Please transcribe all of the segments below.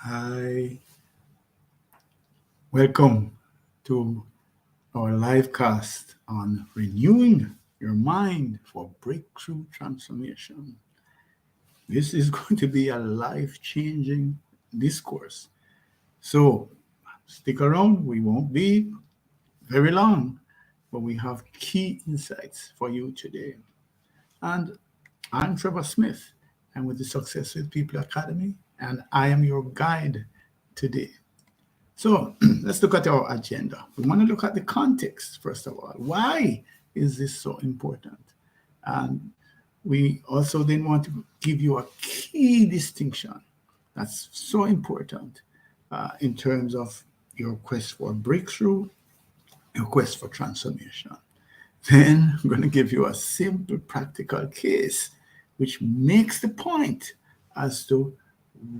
Hi, welcome to our live cast on renewing your mind for breakthrough transformation. This is going to be a life changing discourse. So stick around, we won't be very long, but we have key insights for you today. And I'm Trevor Smith. I'm with the Success with People Academy, and I am your guide today. So let's look at our agenda. We want to look at the context, first of all. Why is this so important? And we also then want to give you a key distinction that's so important in terms of your quest for breakthrough, your quest for transformation. Then I'm going to give you a simple practical case which makes the point as to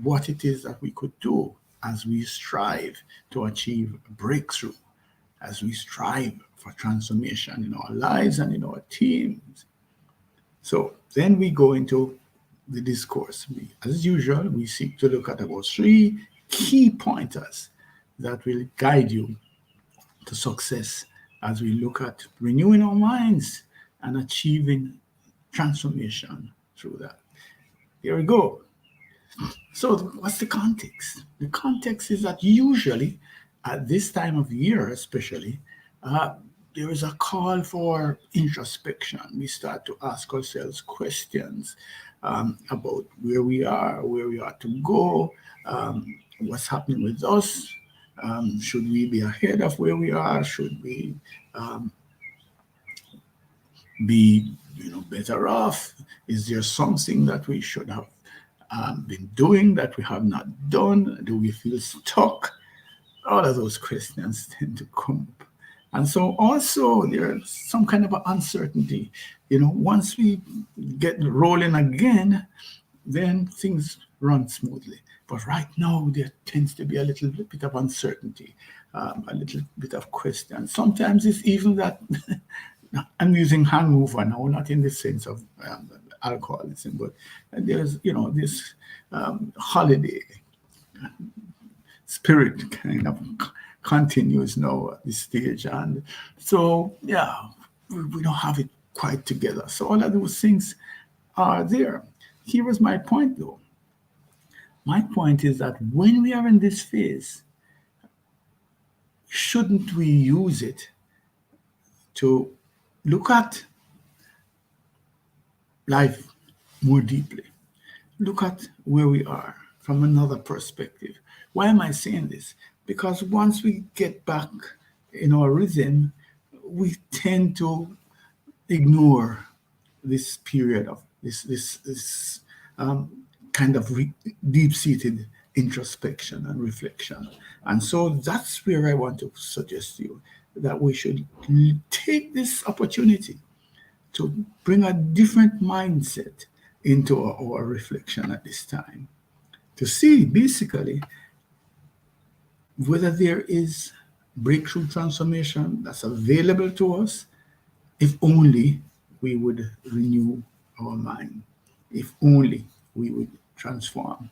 what it is that we could do as we strive to achieve breakthrough, as we strive for transformation in our lives and in our teams. So then we go into the discourse. As usual, we seek to look at about three key pointers that will guide you to success as we look at renewing our minds and achieving transformation through that. Here we go. So, what's the context? The context is that usually at this time of year, especially, uh, there is a call for introspection. We start to ask ourselves questions about where we are to go, what's happening with us. Should we be ahead of where we are? Should we be better off? Is there something that we should have been doing that we have not done? Do we feel stuck? All of those questions tend to come up. And so also there's some kind of uncertainty. Once we get rolling again, then things run smoothly. But right now there tends to be a little bit of uncertainty, a little bit of question. Sometimes it's even that I'm using hangover now, not in the sense of alcoholism, but there's this holiday spirit kind of continues now at this stage, and so yeah, we don't have it quite together. So all of those things are there. Here was my point, though. My point is that when we are in this phase, shouldn't we use it to look at life more deeply? Look at where we are from another perspective. Why am I saying this? Because once we get back in our rhythm, we tend to ignore this period of this kind of deep-seated introspection and reflection. And so that's where I want to suggest to you that we should take this opportunity to bring a different mindset into our reflection at this time, to see basically whether there is breakthrough transformation that's available to us if only we would renew our mind, if only we would transform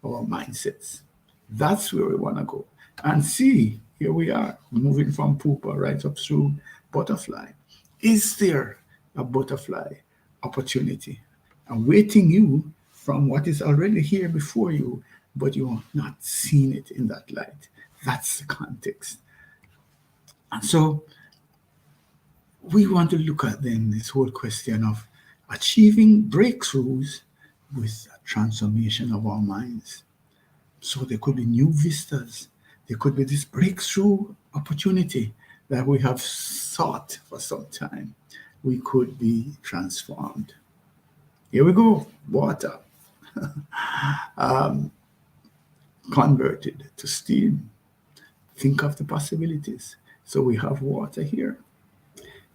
our mindsets. That's where we want to go. And see, here we are, moving from pupa right up through butterfly. Is there a butterfly opportunity awaiting you from what is already here before you, but you have not seen it in that light? That's the context. And so we want to look at then this whole question of achieving breakthroughs with a transformation of our minds. So there could be new vistas. There could be this breakthrough opportunity that we have sought for some time. We could be transformed. Here we go. Water converted to steam. Think of the possibilities. So we have water here.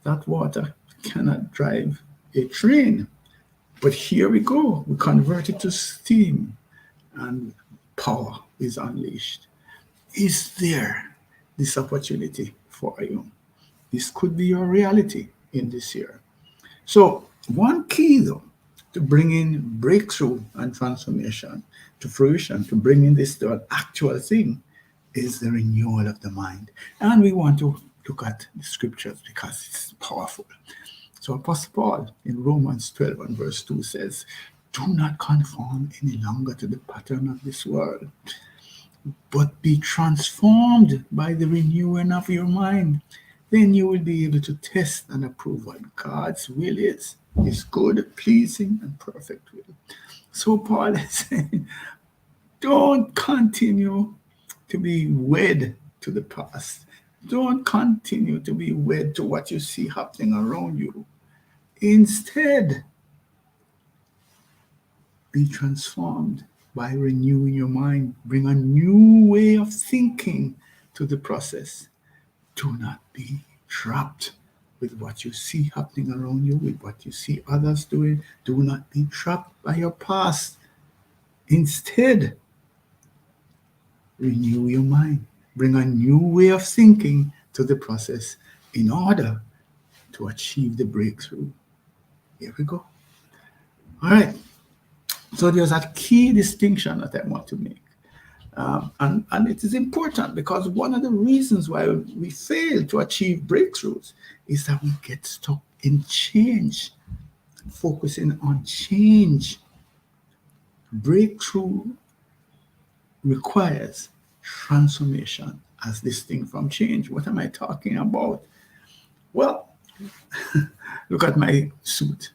That water cannot drive a train. But here we go. We convert it to steam and power is unleashed. Is there this opportunity for you? This could be your reality in this year. So, one key though, to bring in breakthrough and transformation to fruition, to bring in this to an actual thing, is the renewal of the mind. And we want to look at the scriptures because it's powerful. So Apostle Paul in Romans 12 and verse 2 says, do not conform any longer to the pattern of this world, but be transformed by the renewing of your mind. Then you will be able to test and approve what God's will is, his good, pleasing, and perfect will. So Paul is saying, don't continue to be wed to the past. Don't continue to be wed to what you see happening around you. Instead, be transformed by renewing your mind. Bring a new way of thinking to the process. Do not be trapped with what you see happening around you, with what you see others doing. Do not be trapped by your past. Instead, renew your mind. Bring a new way of thinking to the process in order to achieve the breakthrough. Here we go. All right. So there's a key distinction that I want to make. And it is important because one of the reasons why we fail to achieve breakthroughs is that we get stuck in change, focusing on change. Breakthrough requires transformation as distinct from change. What am I talking about? Well, look at my suit.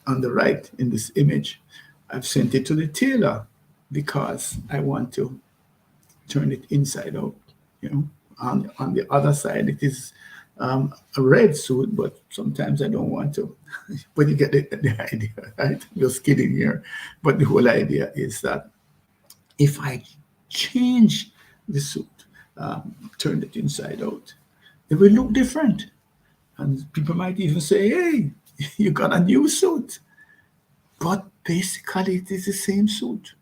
On the right in this image, I've sent it to the tailor because I want to turn it inside out. On the other side, it is a red suit, but sometimes I don't want to. But you get the idea, right? I'm just kidding here. But the whole idea is that if I change the suit, turn it inside out, it will look different. And people might even say, hey, you got a new suit. But basically, it is the same suit.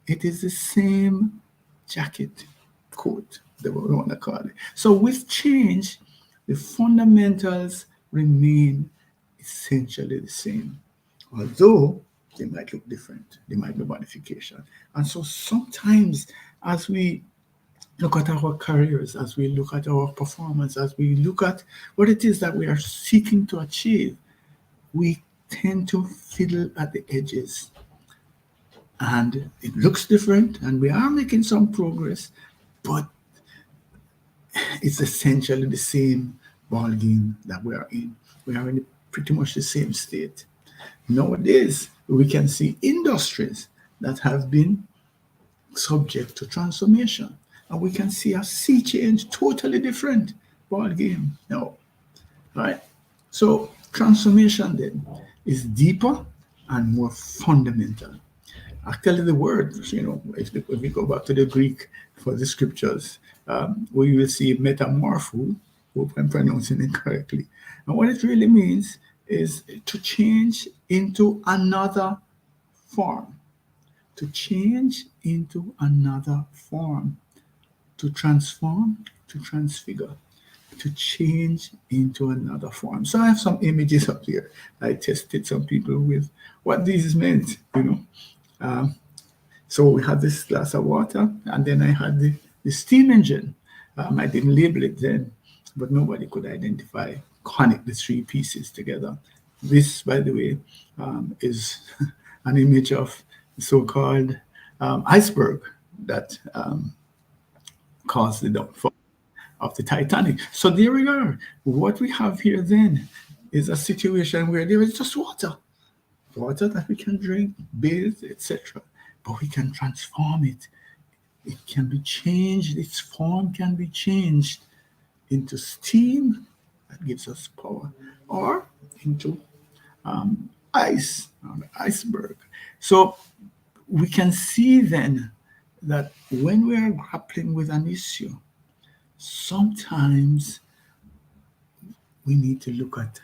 It is the same jacket, coat, that we want to call it. So with change, the fundamentals remain essentially the same, although they might look different. They might be modification. And so sometimes as we look at our careers, as we look at our performance, as we look at what it is that we are seeking to achieve, we tend to fiddle at the edges. And it looks different, and we are making some progress, but it's essentially the same ball game that we are in. We are in pretty much the same state. Nowadays, we can see industries that have been subject to transformation, and we can see a sea change, totally different ball game now, right? So transformation then is deeper and more fundamental. Actually, the word, if we go back to the Greek for the scriptures, we will see metamorpho, hope I'm pronouncing it correctly. And what it really means is to change into another form, to change into another form, to transform, to transfigure, to change into another form. So I have some images up here. I tested some people with what these meant. So we had this glass of water, and then I had the steam engine. I didn't label it then, but nobody could identify, connect the three pieces together. This, by the way, is an image of the so-called iceberg that caused the downfall of the Titanic. So there we are. What we have here then is a situation where there is just water that we can drink, bathe, etc. But we can transform it. It can be changed. Its form can be changed into steam that gives us power, or into ice, iceberg. So we can see then that when we are grappling with an issue, sometimes we need to look at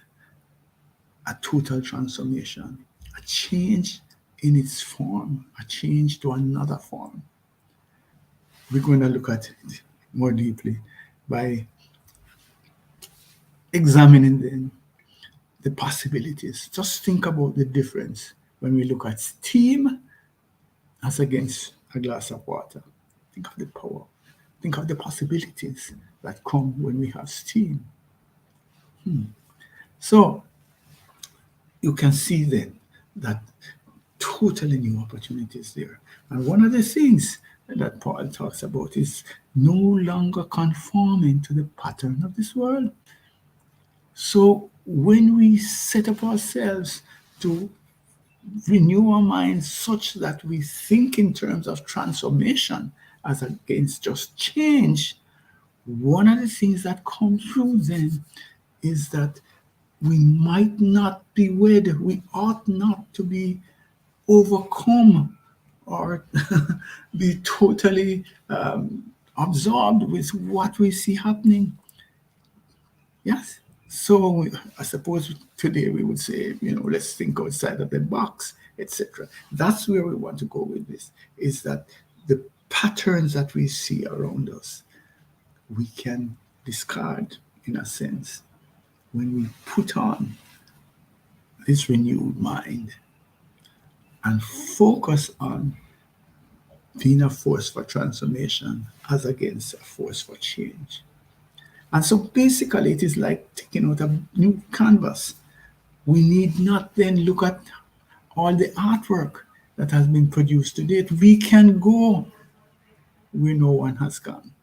a total transformation, a change in its form, a change to another form. We're going to look at it more deeply by examining then the possibilities. Just think about the difference when we look at steam as against a glass of water. Think of the power. Think of the possibilities that come when we have steam. So you can see then that totally new opportunities there. And one of the things that Paul talks about is no longer conforming to the pattern of this world. So when we set up ourselves to renew our minds such that we think in terms of transformation as against just change, one of the things that comes through then is that we might not be wed, we ought not to be overcome or be totally absorbed with what we see happening. Yes. So I suppose today we would say, let's think outside of the box, etc. That's where we want to go with this, is that the patterns that we see around us, we can discard in a sense when we put on this renewed mind and focus on being a force for transformation as against a force for change. And so basically, it is like taking out a new canvas. We need not then look at all the artwork that has been produced to date. We can go where no one has gone.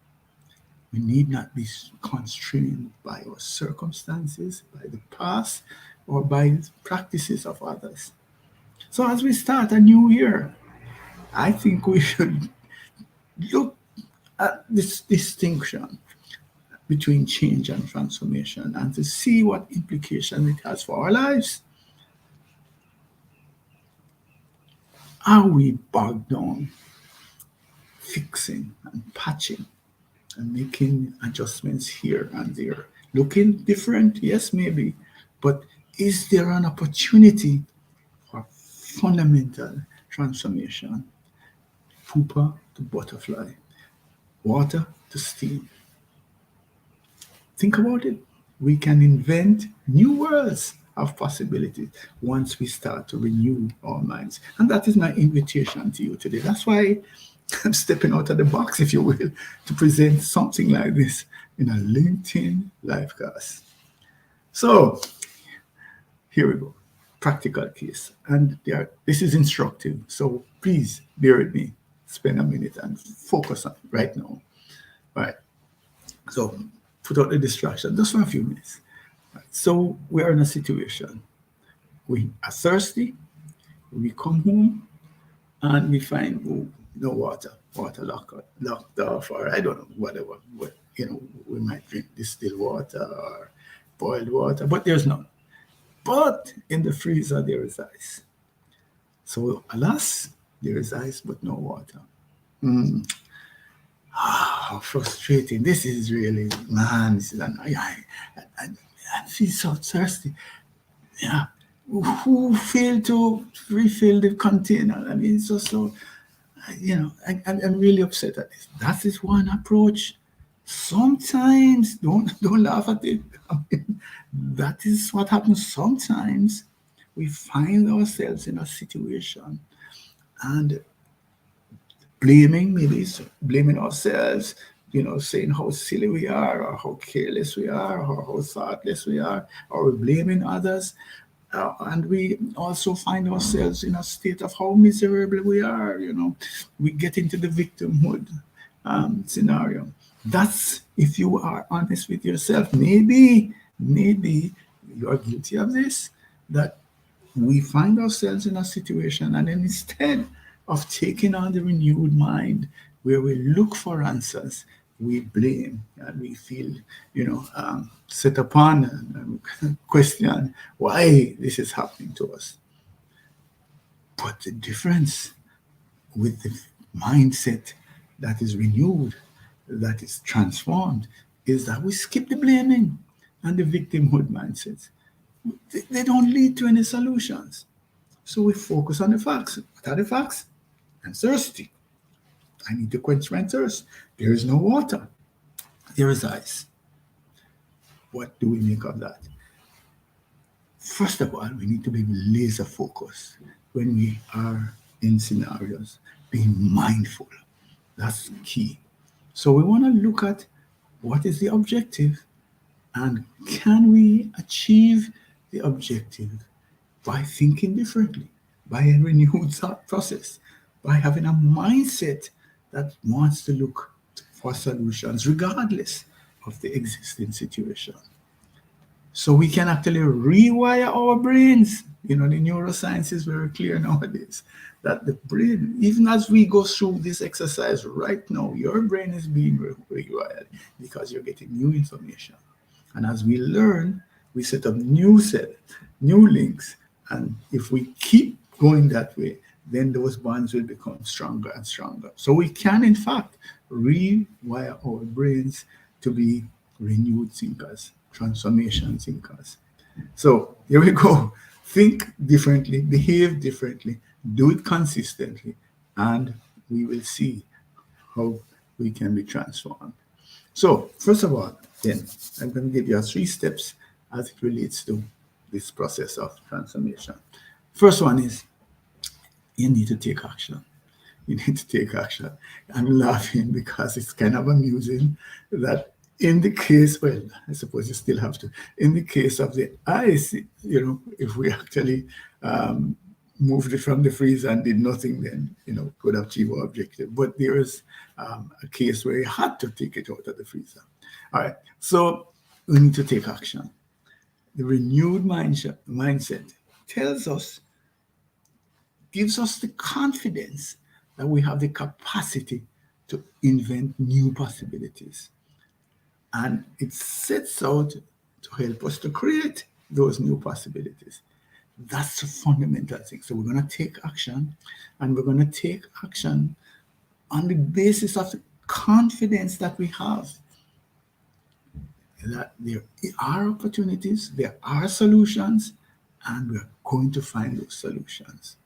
We need not be constrained by our circumstances, by the past, or by practices of others. So as we start a new year, I think we should look at this distinction between change and transformation and to see what implications it has for our lives. Are we bogged down fixing and patching and making adjustments here and there? Looking different? Yes, maybe. But is there an opportunity for fundamental transformation? Pupa to butterfly, water to steam. Think about it. We can invent new worlds of possibilities once we start to renew our minds. And that is my invitation to you today. That's why I'm stepping out of the box, if you will, to present something like this in a LinkedIn live class. So here we go. Practical case. And this is instructive. So please bear with me. Spend a minute and focus on it right now. All right. So put out the distraction just for a few minutes. So we're in a situation. We are thirsty. We come home and we find no water locked off, or I don't know, whatever. We might drink distilled water or boiled water, but there's none. But in the freezer there is ice. So alas, there is ice but no water. How frustrating. This is really, man, this is I feel so thirsty. Yeah. Who failed to refill the container? I mean, it's just so, I'm really upset at this. That is one approach. Sometimes, don't laugh at it. I mean, that is what happens sometimes. We find ourselves in a situation and blaming ourselves, saying how silly we are, or how careless we are, or how thoughtless we are, or we're blaming others. And we also find ourselves in a state of how miserable we are. We get into the victimhood scenario. That's, if you are honest with yourself, maybe you are guilty of this, that we find ourselves in a situation, and then instead of taking on the renewed mind where we look for answers, we blame and we feel, set upon and question why this is happening to us. But the difference with the mindset that is renewed, that is transformed, is that we skip the blaming and the victimhood mindsets. They don't lead to any solutions. So we focus on the facts. What are the facts? I'm thirsty. I need to quench my thirst. There is no water. There is ice. What do we make of that? First of all, we need to be laser focused when we are in scenarios, being mindful. That's key. So we want to look at what is the objective and can we achieve the objective by thinking differently, by a renewed thought process, by having a mindset that wants to look for solutions regardless of the existing situation. So we can actually rewire our brains. The neuroscience is very clear nowadays that the brain, even as we go through this exercise right now, your brain is being rewired because you're getting new information. And as we learn, we set up new links. And if we keep going that way, then those bonds will become stronger and stronger. So we can, in fact, rewire our brains to be renewed thinkers, transformation thinkers. So here we go. Think differently, behave differently, do it consistently, and we will see how we can be transformed. So, first of all, then, I'm going to give you 3 steps as it relates to this process of transformation. First one is you need to take action. You need to take action. I'm laughing because it's kind of amusing that in the case, well, I suppose you still have to, in the case of the ice, if we actually moved it from the freezer and did nothing, then, could achieve our objective. But there is a case where you had to take it out of the freezer. All right. So we need to take action. The renewed mindset tells us, gives us the confidence that we have the capacity to invent new possibilities. And it sets out to help us to create those new possibilities. That's the fundamental thing. So we're going to take action, and we're going to take action on the basis of the confidence that we have that there are opportunities, there are solutions, and we're going to find those solutions.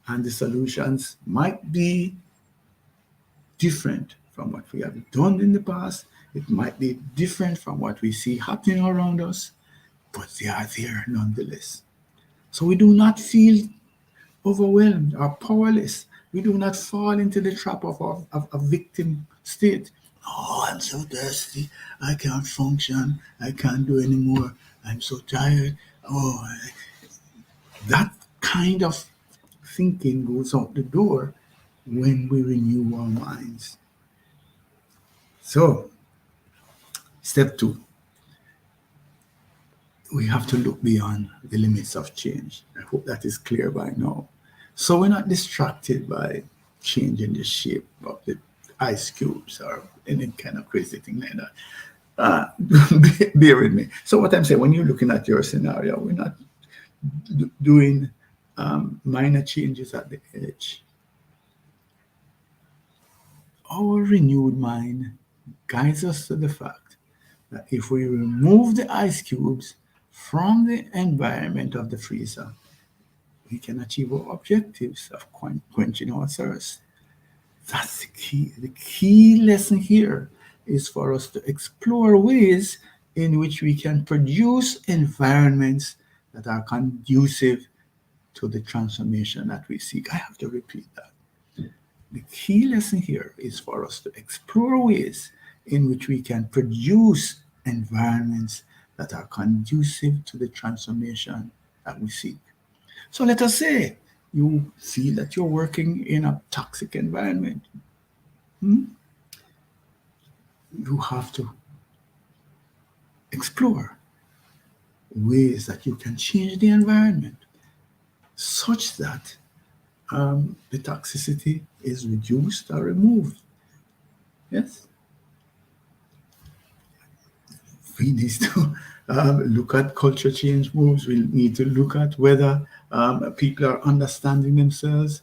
And the solutions might be different from what we have done in the past. It might be different from what we see happening around us, but they are there nonetheless. So we do not feel overwhelmed or powerless. We do not fall into the trap of a victim state. Oh, I'm so thirsty. I can't function. I can't do anymore. I'm so tired. Oh, that kind of thinking goes out the door when we renew our minds. So, step 2, we have to look beyond the limits of change. I hope that is clear by now. So we're not distracted by changing the shape of the ice cubes or any kind of crazy thing like that. Bear with me. So what I'm saying, when you're looking at your scenario, we're not doing minor changes at the edge. Our renewed mind guides us to the fact that if we remove the ice cubes from the environment of the freezer, we can achieve our objectives of quenching our thirst. That's the key. The key lesson here is for us to explore ways in which we can produce environments that are conducive to the transformation that we seek. I have to repeat that. The key lesson here is for us to explore ways in which we can produce environments that are conducive to the transformation that we seek. So let us say you feel that you're working in a toxic environment. You have to explore ways that you can change the environment such that the toxicity is reduced or removed. Yes? We need to look at culture change moves. We need to look at whether people are understanding themselves.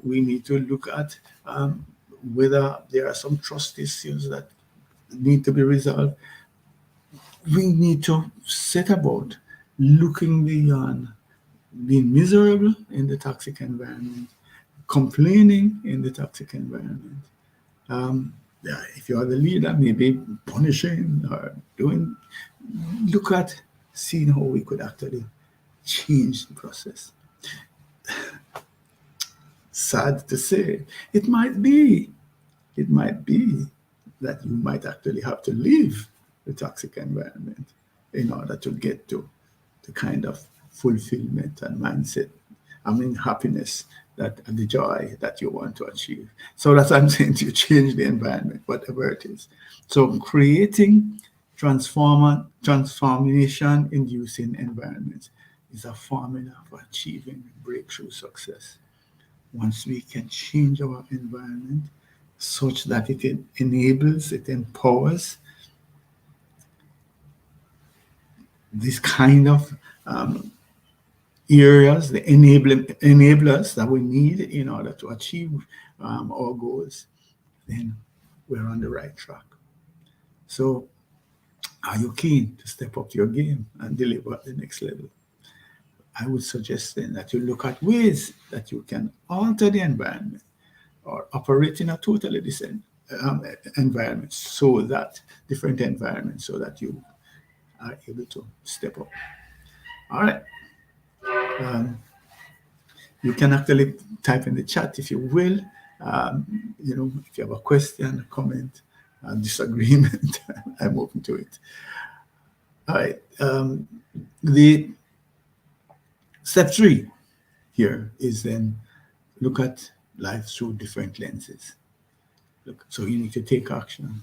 We need to look at whether there are some trust issues that need to be resolved. We need to set about looking beyond being miserable in the toxic environment, complaining in the toxic environment. If you are the leader, maybe punishing or look at seeing how we could actually change the process. Sad to say, it might be, it might be that you might actually have to leave the toxic environment in order to get to the kind of fulfillment and mindset, I mean, happiness that and the joy that you want to achieve. So that's what I'm saying to you, change the environment, whatever it is. So creating transformation inducing environments is a formula for achieving breakthrough success. Once we can change our environment such that it enables, it empowers this kind of areas, the enablers that we need in order to achieve our goals, then we're on the right track. So, are you keen to step up your game and deliver at the next level? I would suggest then that you look at ways that you can alter the environment or operate in a totally different environment, so that different environment, so that you are able to step up. All right. Um, you can actually type in the chat if you will. If you have a question, a comment, a disagreement, I'm open to it. All right. The step 3 here is then look at life through different lenses. So you need to take action.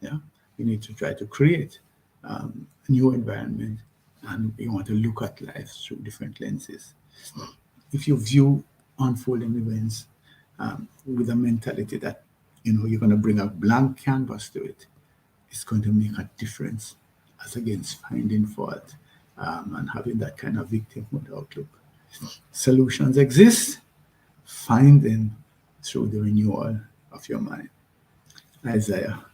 Yeah, you need to try to create a new environment, and you want to look at life through different lenses. If you view unfolding events with a mentality that you're going to bring a blank canvas to it, it's going to make a difference as against finding fault and having that kind of victimhood outlook. Solutions exist. Find them through the renewal of your mind. Isaiah,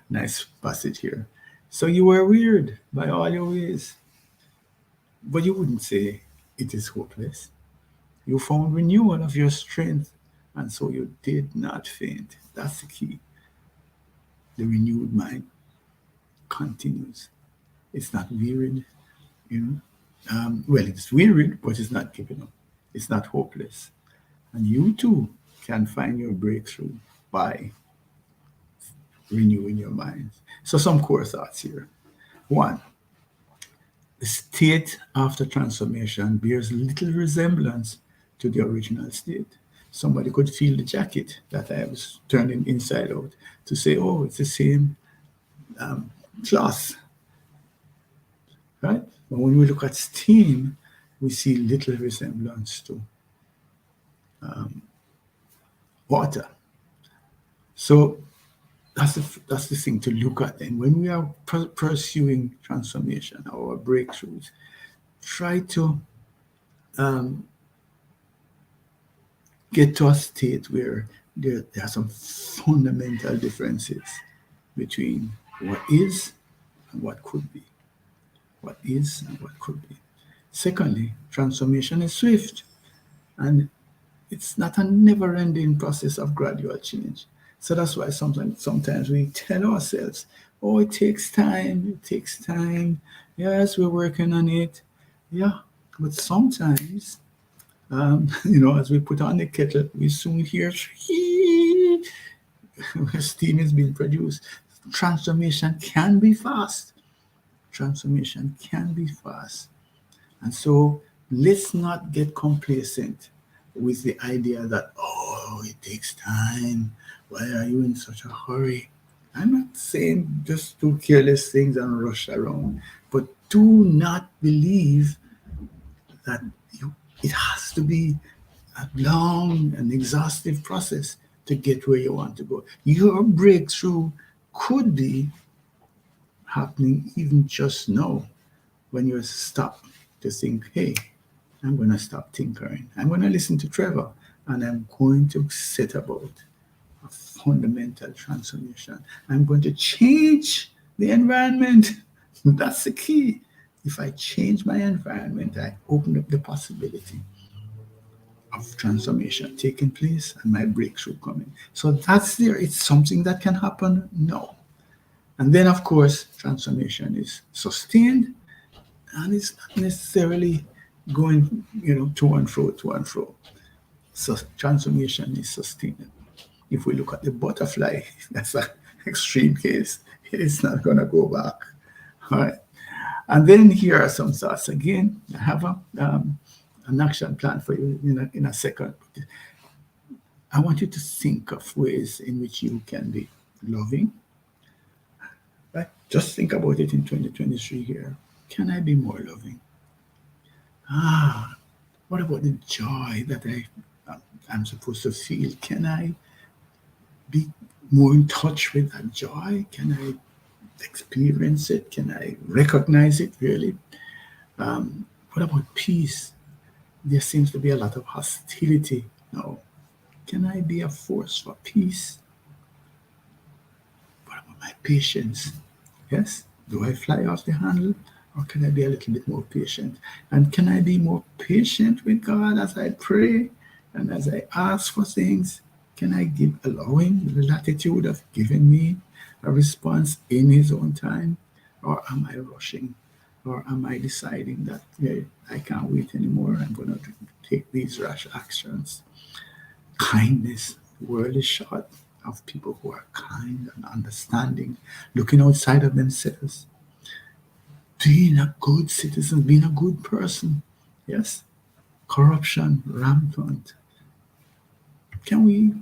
nice passage here. So you were weird by all your ways, but you wouldn't say it is hopeless. You found renewal of your strength, and so you did not faint. That's the key. The renewed mind continues. It's not wearied, you know. Well, it's wearied, but it's not giving up. It's not hopeless. And you too can find your breakthrough by renewing your mind. So some core thoughts here. One, the state after transformation bears little resemblance to the original state. Somebody could feel the jacket that I was turning inside out to say, oh, it's the same cloth, right? But when we look at steam, we see little resemblance to water. So that's the thing to look at. And when we are pursuing transformation or breakthroughs, try to get to a state where there are some fundamental differences between what is and what could be. What is and what could be. Secondly, transformation is swift, and it's not a never-ending process of gradual change. So that's why sometimes we tell ourselves, oh, it takes time, it takes time. Yes, we're working on it. Yeah, but sometimes, as we put on the kettle, we soon hear steam is being produced. Transformation can be fast. Transformation can be fast. And so let's not get complacent with the idea that, oh, it takes time. Why are you in such a hurry? I'm not saying just do careless things and rush around, but do not believe that it has to be a long and exhaustive process to get where you want to go. Your breakthrough could be happening even just now when you stop to think, hey, I'm going to stop tinkering. I'm going to listen to Trevor, and I'm going to set about a fundamental transformation. I'm going to change the environment. That's the key. If I change my environment, I open up the possibility of transformation taking place and my breakthrough coming. So that's there. It's something that can happen now. And then, of course, transformation is sustained and it's not necessarily going, to and fro, to and fro. So transformation is sustainable. If we look at the butterfly, that's an extreme case. It's not going to go back. All right. And then here are some thoughts. Again, I have an action plan for you in a second. I want you to think of ways in which you can be loving. Right? Just think about it in 2023 here. Can I be more loving? Ah, what about the joy that I'm supposed to feel? Can I be more in touch with that joy? Can I experience it? Can I recognize it really? What about peace? There seems to be a lot of hostility now. Can I be a force for peace? What about my patience? Yes? Do I fly off the handle? Or can I be a little bit more patient? And can I be more patient with God as I pray and as I ask for things? Can I give, allowing the latitude of giving me a response in His own time? Or am I rushing? Or am I deciding that, yeah, I can't wait anymore? I'm going to take these rash actions. Kindness. The world is short of people who are kind and understanding, looking outside of themselves, being a good citizen, being a good person. Yes? Corruption rampant. Can we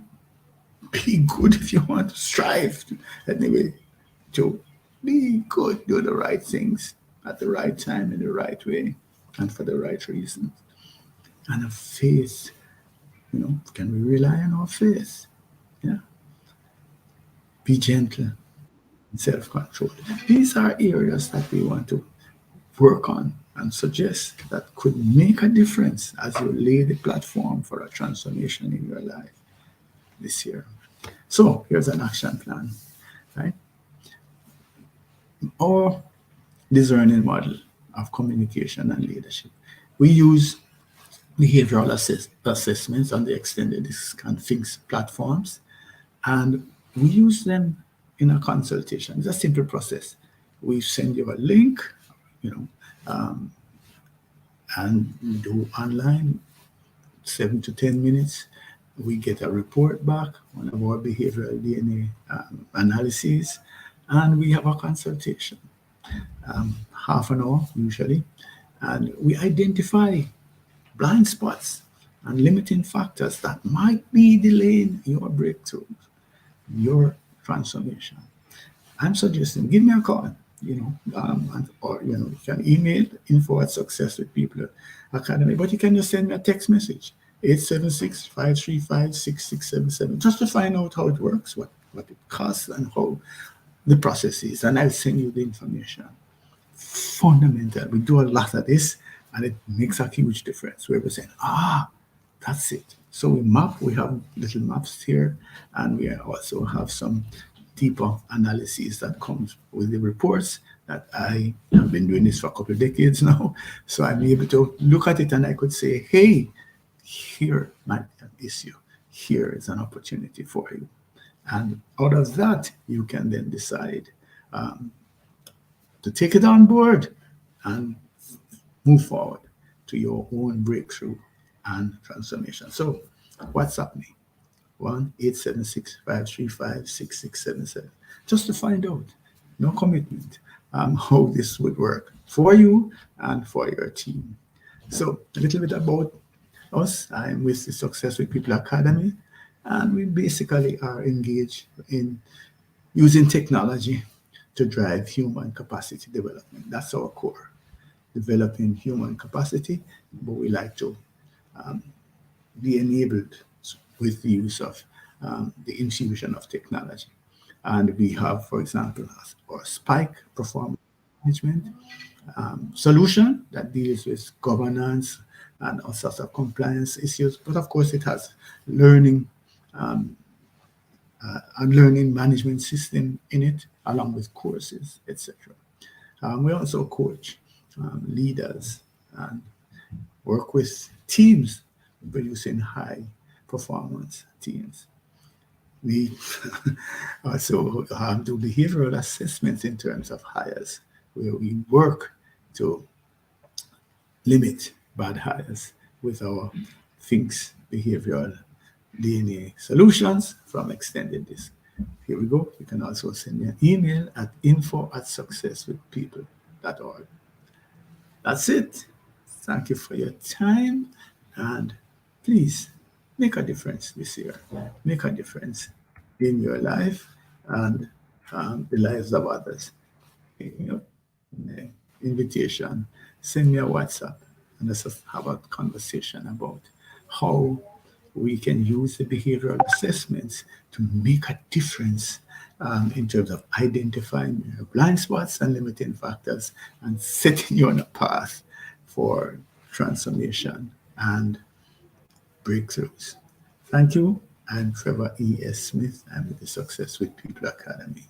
be good if you want to strive? Anyway, to be good, do the right things at the right time in the right way and for the right reasons. And a faith, can we rely on our faith? Yeah. Be gentle and self-control. These are areas that we want to work on and suggest that could make a difference as you lay the platform for a transformation in your life this year. So here's an action plan, right? Our discerning model of communication and leadership. We use behavioral assessments on the extended disc and things platforms, and we use them in a consultation. It's a simple process. We send you a link, you know, and we do online 7 to 10 minutes. We get a report back on our behavioral DNA analysis, and we have a consultation, half an hour usually, and we identify blind spots and limiting factors that might be delaying your breakthrough, your transformation. I'm suggesting give me a call, or you can email info at Success with People Academy, but you can just send me a text message 876-535-6677 just to find out how it works, what it costs, and how the process is, and I'll send you the information. Fundamental. We do a lot of this, and it makes a huge difference. Where we're saying, that's it. So we have little maps here, and we also have some deeper analysis that comes with the reports that I have been doing this for a couple of decades now. So I'm able to look at it and I could say, hey, here might be an issue. Here is an opportunity for you. And out of that, you can then decide to take it on board and move forward to your own breakthrough and transformation. So, WhatsApp me 1-876-535-6677 just to find out, no commitment, how this would work for you and for your team. So, a little bit about us. I'm with the Success with People Academy, and we basically are engaged in using technology to drive human capacity development. That's our core, developing human capacity, but we like to be enabled with the use of the infusion of technology. And we have, for example, our Spike performance management solution that deals with governance and all sorts of compliance issues. But of course, it has learning a learning management system in it, along with courses, etc. We also coach leaders and work with teams producing high performance teams. We also do behavioral assessments in terms of hires, where we work to limit bad hires with our Thinks behavioral DNA solutions from Extended Disc. Here we go. You can also send me an email at info@successwithpeople.org. That's it. Thank you for your time, and please make a difference this year. Make a difference in your life and the lives of others. You know, invitation, send me a WhatsApp and let's just have a conversation about how we can use the behavioral assessments to make a difference in terms of identifying your blind spots and limiting factors and setting you on a path for transformation and breakthroughs. Thank you. I'm Trevor E.S. Smith. I'm with the Success with People Academy.